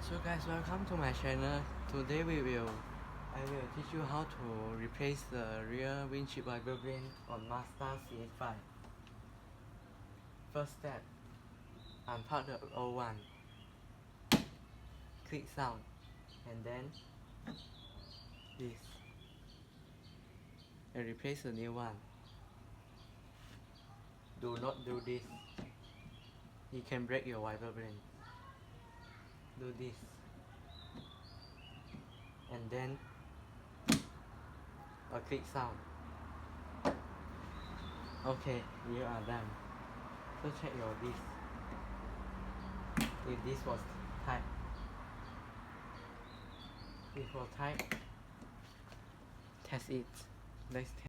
So guys, welcome to my channel. Today I will teach you how to replace the rear windshield wiper blade on Mazda CX-5. First step, unplug the old one, click sound, and then this, and replace the new one. Do not do this, it can break your wiper blade. Do this, and then click sound. Okay, you are done. So check your disc. If this was tight, test it. Let's test.